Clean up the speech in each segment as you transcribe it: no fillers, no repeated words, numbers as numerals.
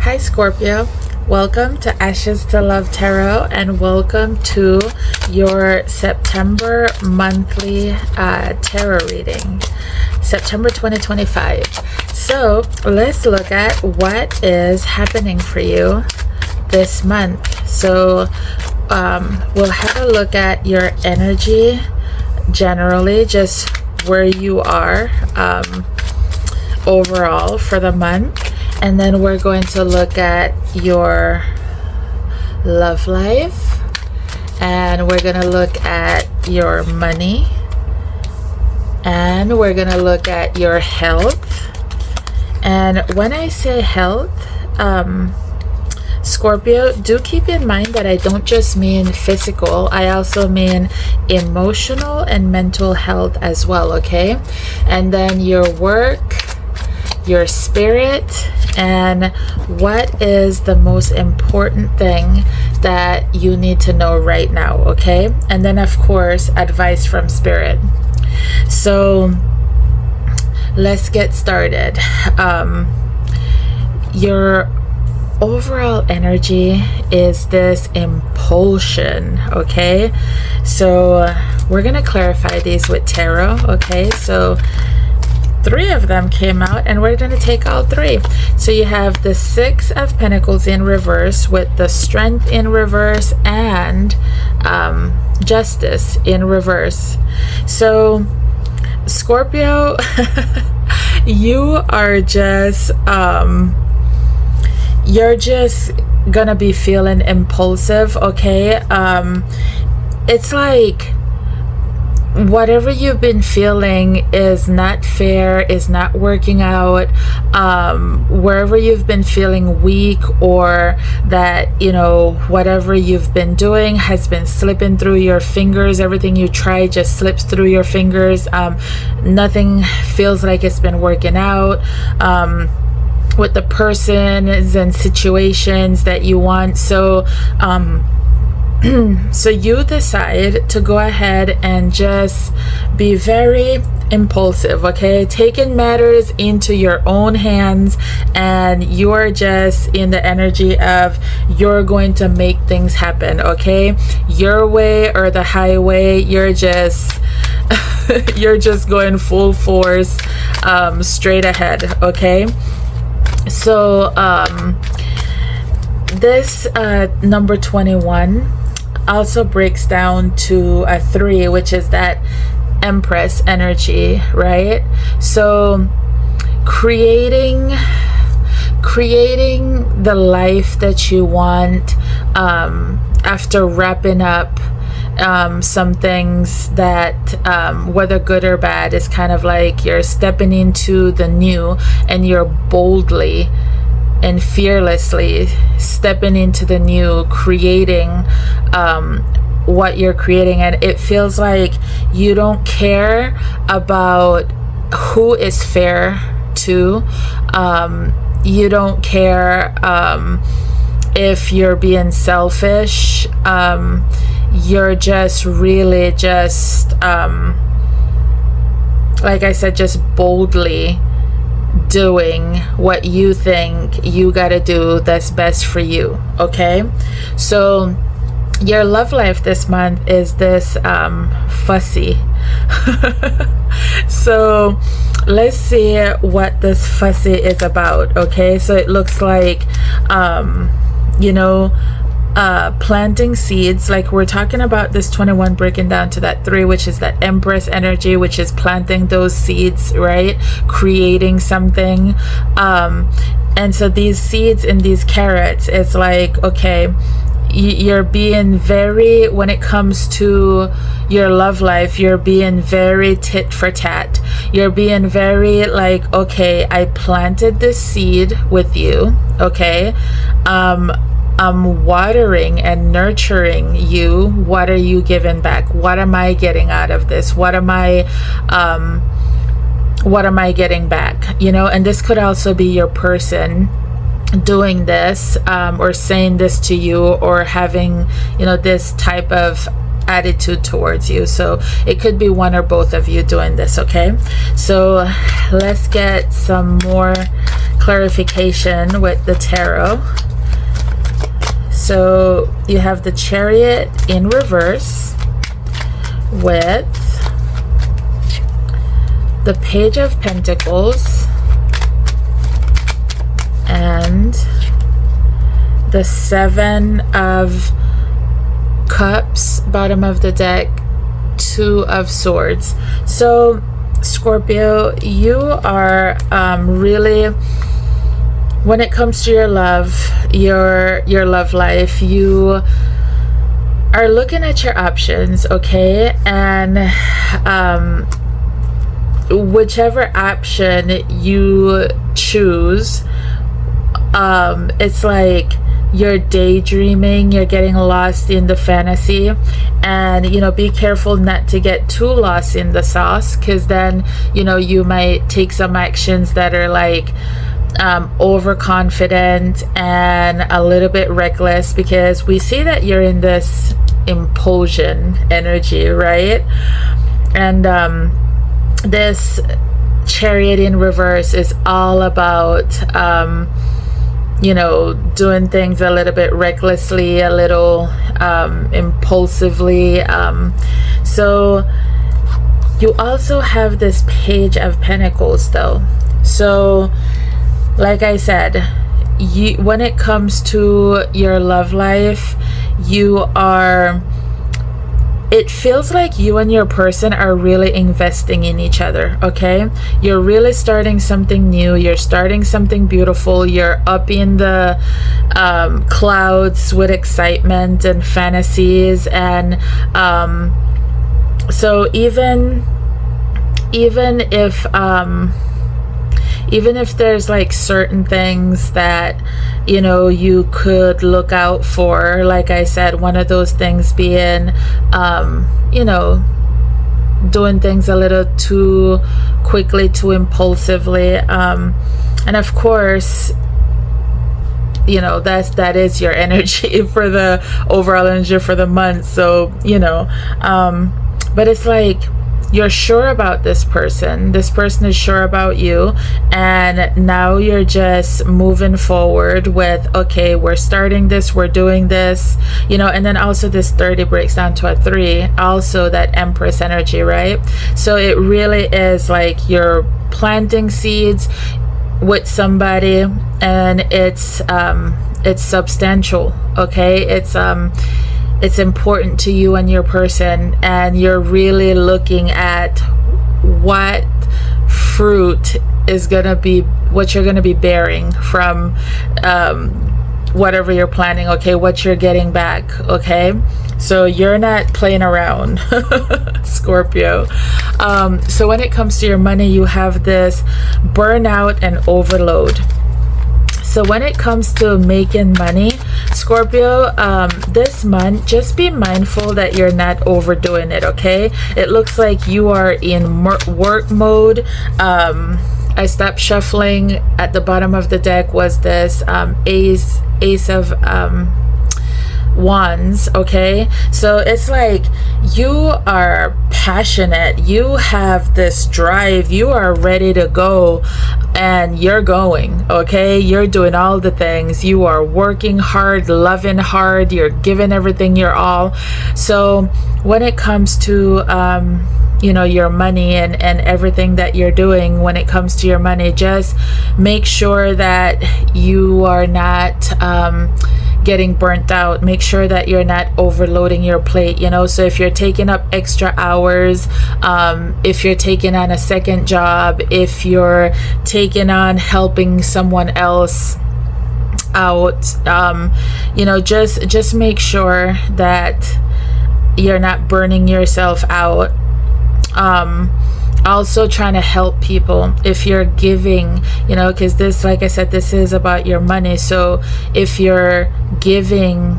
Hi Scorpio, welcome to Ashestolovetarot and welcome to your September monthly tarot reading, September 2025. So let's look at what is happening for you this month. So we'll have a look at your energy generally, just where you are overall for the month. And then we're going to look at your love life, and we're going to look at your money, and we're going to look at your health. And when I say health, Scorpio, do keep in mind that I don't just mean physical, I also mean emotional and mental health as well, okay? And then your work, your spirit, and what is the most important thing that you need to know right now, okay? And then of course, advice from spirit. So let's get started. Your overall energy is this impulsion, okay? So we're gonna clarify these with tarot, okay? So 3 of them came out and we're going to take all 3. So you have the 6 of Pentacles in reverse with the Strength in reverse and Justice in reverse. So Scorpio, you are just you're just gonna be feeling impulsive, okay? It's like whatever you've been feeling is not fair, is not working out. Wherever you've been feeling weak, or that, you know, whatever you've been doing has been slipping through your fingers, everything you try just slips through your fingers. Nothing feels like it's been working out with the persons and situations that you want. So so you decide to go ahead and just be very impulsive, okay? Taking matters into your own hands, and you're just in the energy of you're going to make things happen, okay? Your way or the highway. You're just you're just going full force straight ahead, okay? So this number 21 also breaks down to a 3, which is that Empress energy, right? So creating the life that you want after wrapping up some things that whether good or bad, is kind of like you're stepping into the new, and you're boldly and fearlessly stepping into the new, creating what you're creating. And it feels like you don't care about who is fair to. You don't care if you're being selfish. You're just really just like I said, just boldly doing what you think you gotta do that's best for you, okay? So your love life this month is this fussy. So let's see what this fussy is about, okay? So it looks like you know, planting seeds, like we're talking about this 21 breaking down to that 3, which is that Empress energy, which is planting those seeds, right? Creating something. And so these seeds in these carrots, it's like, okay, you're being very, when it comes to your love life, you're being very tit for tat. You're being very like, okay, I planted this seed with you, okay? I'm watering and nurturing you. What are you giving back? What am I getting out of this? What am I getting back? You know, and this could also be your person doing this, or saying this to you, or having, you know, this type of attitude towards you. So it could be one or both of you doing this, okay? So let's get some more clarification with the tarot. So you have the Chariot in reverse with the Page of Pentacles and the Seven of Cups, bottom of the deck, Two of Swords. So Scorpio, you are really, when it comes to your love, your love life, you are looking at your options, okay? And whichever option you choose, it's like you're daydreaming, you're getting lost in the fantasy. And you know, be careful not to get too lost in the sauce, because then you know, you might take some actions that are like overconfident and a little bit reckless, because we see that you're in this impulsion energy, right? And this Chariot in reverse is all about you know, doing things a little bit recklessly, a little impulsively. So you also have this Page of Pentacles though. So like I said, when it comes to your love life, it feels like you and your person are really investing in each other, okay? You're really starting something new. You're starting something beautiful. You're up in the clouds with excitement and fantasies. And so even if there's like certain things that, you know, you could look out for, like I said, one of those things being, you know, doing things a little too quickly, too impulsively. And of course, you know, that is your energy for the overall energy for the month. So, you know, but it's like, you're sure about this person is sure about you, and now you're just moving forward with, okay, we're starting this, we're doing this, you know. And then also this 30 breaks down to a 3, also that Empress energy, right? So it really is like you're planting seeds with somebody, and it's substantial, okay? It's important to you and your person, and you're really looking at what fruit is gonna be, what you're gonna be bearing from whatever you're planning, okay? What you're getting back, okay? So you're not playing around, Scorpio. So when it comes to your money, you have this burnout and overload. So when it comes to making money, Scorpio, this month, just be mindful that you're not overdoing it, okay? It looks like you are in work mode. I stopped shuffling. At the bottom of the deck was this Ace of Wands, okay? So it's like you are passionate, you have this drive, you are ready to go, and you're going, okay? You're doing all the things, you are working hard, loving hard, you're giving everything your all. So when it comes to you know, your money and everything that you're doing, when it comes to your money, just make sure that you are not getting burnt out. Make sure that you're not overloading your plate, you know. So if you're taking up extra hours, if you're taking on a second job, if you're taking on helping someone else out, you know, just make sure that you're not burning yourself out. Also trying to help people. If you're giving, you know, because this, like I said, this is about your money. So if you're giving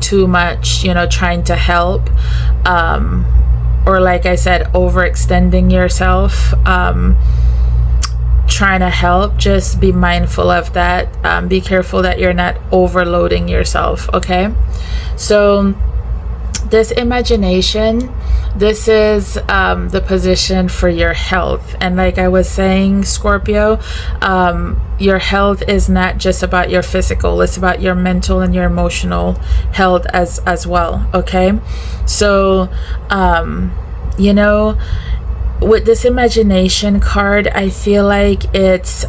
too much, you know, trying to help, or like I said, overextending yourself, trying to help, just be mindful of that. Be careful that you're not overloading yourself, okay? So this imagination, this is the position for your health. And like I was saying, Scorpio, your health is not just about your physical, it's about your mental and your emotional health as well. Okay, so you know, with this imagination card, I feel like it's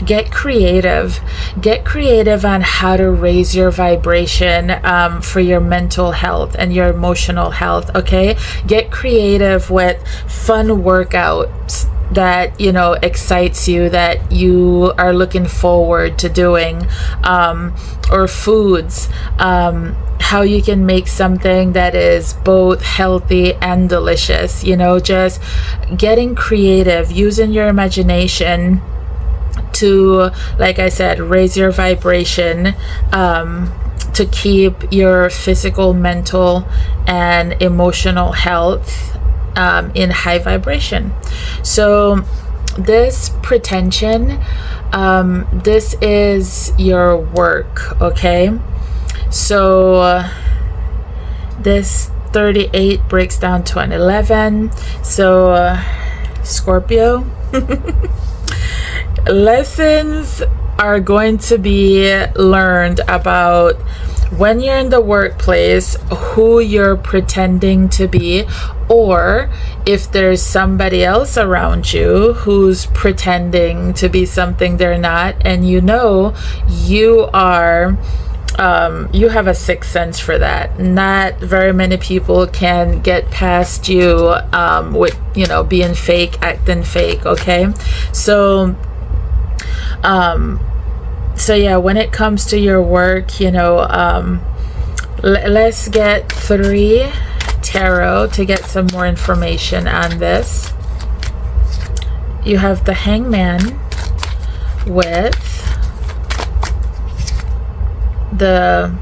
get creative on how to raise your vibration for your mental health and your emotional health. Okay, get creative with fun workouts that, you know, excites you, that you are looking forward to doing, or foods, how you can make something that is both healthy and delicious. You know, just getting creative, using your imagination to, like I said, raise your vibration, to keep your physical, mental, and emotional health in high vibration. So this pretension, this is your work. Okay, so this 38 breaks down to an 11. So Scorpio, lessons are going to be learned about when you're in the workplace, who you're pretending to be, or if there's somebody else around you who's pretending to be something they're not, and you know you are, you have a sixth sense for that. Not very many people can get past you with, you know, being fake, acting fake. Okay, so so yeah, when it comes to your work, you know, let's get 3 tarot to get some more information on this. You have the Hangman with the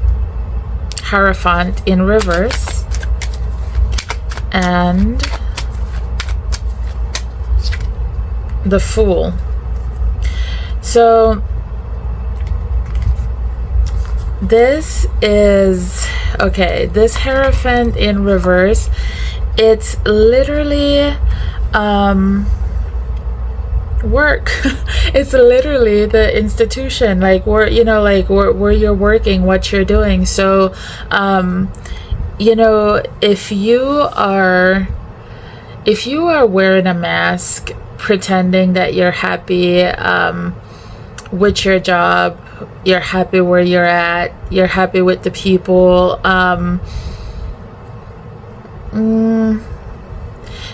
Hierophant in reverse and the Fool. So this is, okay, this Hierophant in reverse, it's literally work. It's literally the institution, like where, you know, like where you're working, what you're doing. So you know, if you are wearing a mask, pretending that you're happy with your job, you're happy where you're at, you're happy with the people,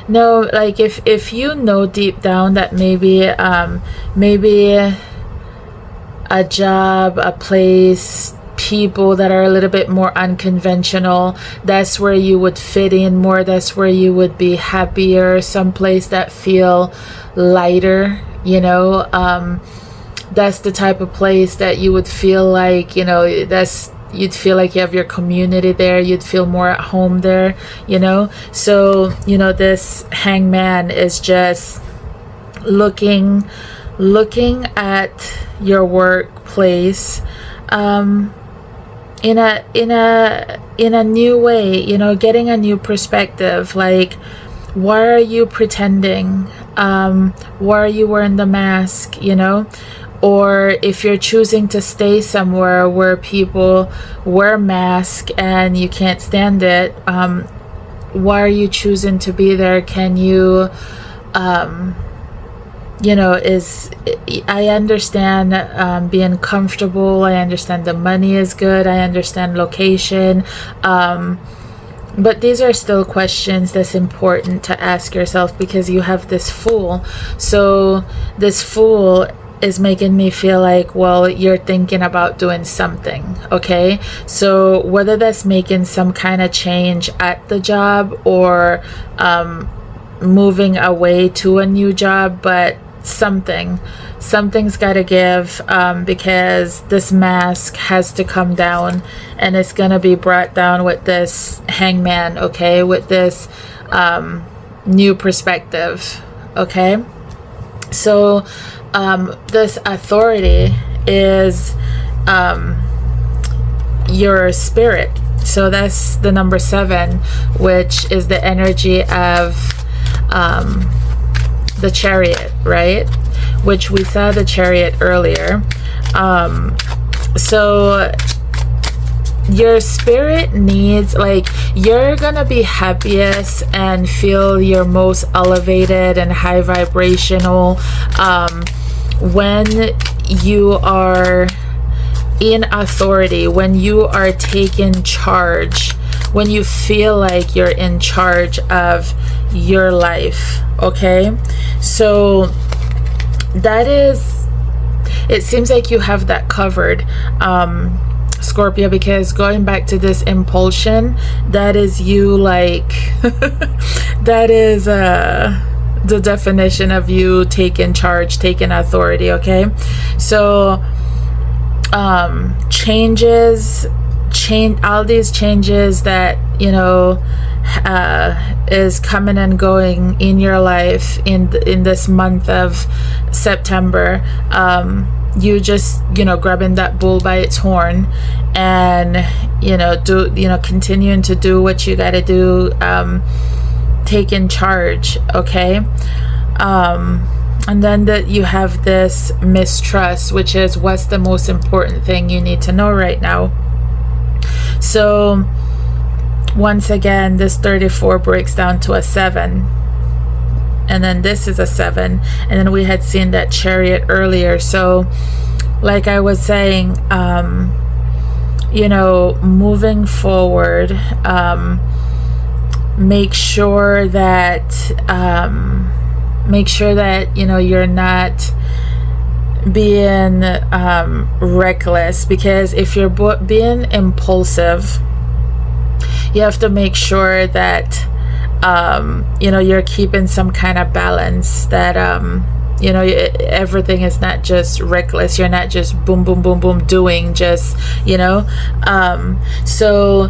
no, like if you know deep down that maybe a job, a place, people that are a little bit more unconventional, that's where you would fit in more, that's where you would be happier, someplace that feel lighter, you know, that's the type of place that you would feel like, you know, you'd feel like you have your community there, you'd feel more at home there, you know. So, you know, this Hangman is just looking at your workplace in a new way, you know, getting a new perspective. Like, why are you pretending? Why are you wearing the mask, you know? Or if you're choosing to stay somewhere where people wear masks and you can't stand it, why are you choosing to be there? Can you, you know, I understand being comfortable, I understand the money is good, I understand location, but these are still questions that's important to ask yourself, because you have this Fool. So this Fool is making me feel like, well, you're thinking about doing something. Okay, so whether that's making some kind of change at the job or moving away to a new job, but something's got to give, because this mask has to come down, and it's gonna be brought down with this Hangman. Okay, with this new perspective. Okay, so this Authority is your spirit. So that's the number 7, which is the energy of the Chariot, right? Which we saw the Chariot earlier. So your spirit needs, like, you're gonna be happiest and feel your most elevated and high vibrational when you are in authority, when you are taking charge, when you feel like you're in charge of your life. Okay, so that is, it seems like you have that covered, Scorpio, because going back to this impulsion, that is you, like that is the definition of you taking charge, taking authority. Okay, so all these changes that, you know, is coming and going in your life in this month of September, you just, you know, grabbing that bull by its horn and, you know, continuing to do what you got to do, taking charge. Okay, and then that you have this mistrust, which is what's the most important thing you need to know right now. So once again, this 34 breaks down to a 7, and then this is a 7, and then we had seen that Chariot earlier. So like I was saying, you know, moving forward, make sure that you know, you're not being reckless, because if you're being impulsive, you have to make sure that you know, you're keeping some kind of balance, that you know, everything is not just reckless, you're not just boom boom boom boom doing, just, you know, so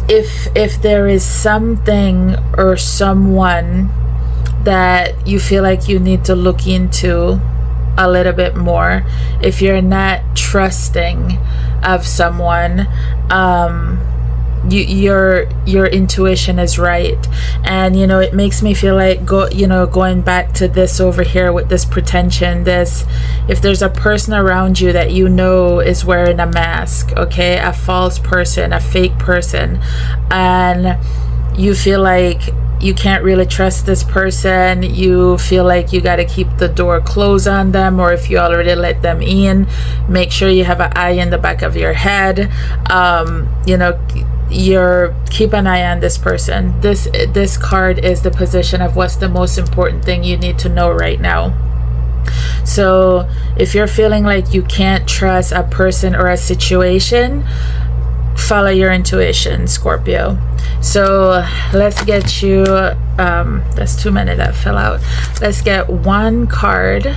if there is something or someone that you feel like you need to look into a little bit more, if you're not trusting of someone, your intuition is right. And you know, it makes me feel like going back to this over here with this pretension, this, if there's a person around you that you know is wearing a mask, okay, a false person, a fake person, and you feel like you can't really trust this person, you feel like you got to keep the door closed on them, or if you already let them in, make sure you have an eye in the back of your head. You know, keep an eye on this person. This card is the position of what's the most important thing you need to know right now. So if you're feeling like you can't trust a person or a situation, follow your intuition, Scorpio. So let's get you that's too many that fell out. Let's get one card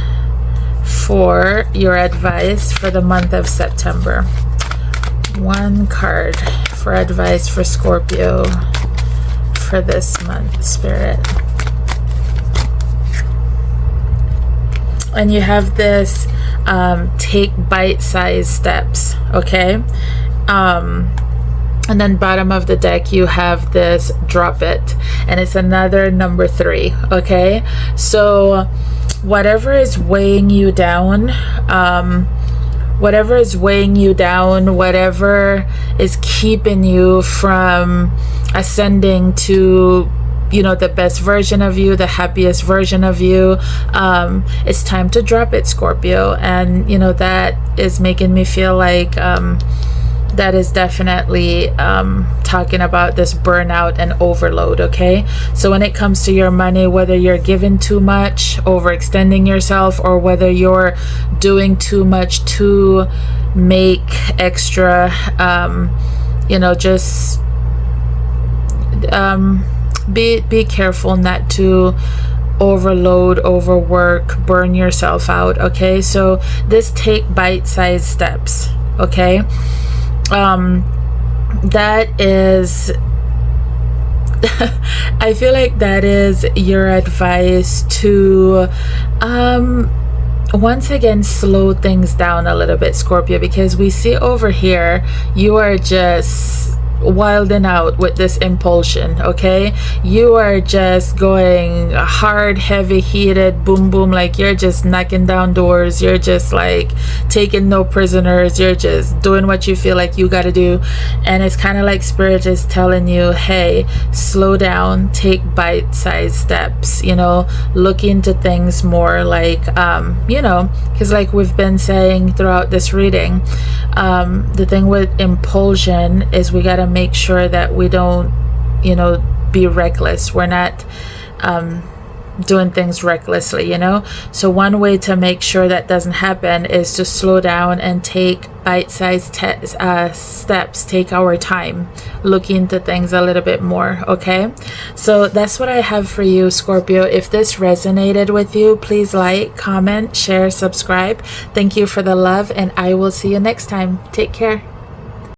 for your advice for the month of September. One card for advice for Scorpio for this month, Spirit. And you have this take bite-sized steps, okay? And then bottom of the deck you have this drop it, and it's another number 3. Okay, so whatever is weighing you down, whatever is keeping you from ascending to, you know, the best version of you, the happiest version of you, it's time to drop it, Scorpio. And you know, that is making me feel like that is definitely talking about this burnout and overload. Okay, so when it comes to your money, whether you're giving too much, overextending yourself, or whether you're doing too much to make extra, you know, just be careful not to overload, overwork, burn yourself out. Okay, so this take bite-sized steps. Okay, that is I feel like that is your advice to once again slow things down a little bit, Scorpio, because we see over here you are just wilding out with this impulsion, okay? You are just going hard, heavy, heated, boom boom, like you're just knocking down doors, you're just like taking no prisoners, you're just doing what you feel like you got to do. And it's kind of like spirit is telling you, hey, slow down, take bite-sized steps, you know, look into things more, like you know, because like we've been saying throughout this reading, the thing with impulsion is we got to make sure that we don't, you know, be reckless. We're not doing things recklessly, you know. So one way to make sure that doesn't happen is to slow down and take bite-sized steps, take our time, look into things a little bit more, okay? So that's what I have for you, Scorpio. If this resonated with you, please like, comment, share, subscribe. Thank you for the love, and I will see you next time. Take care.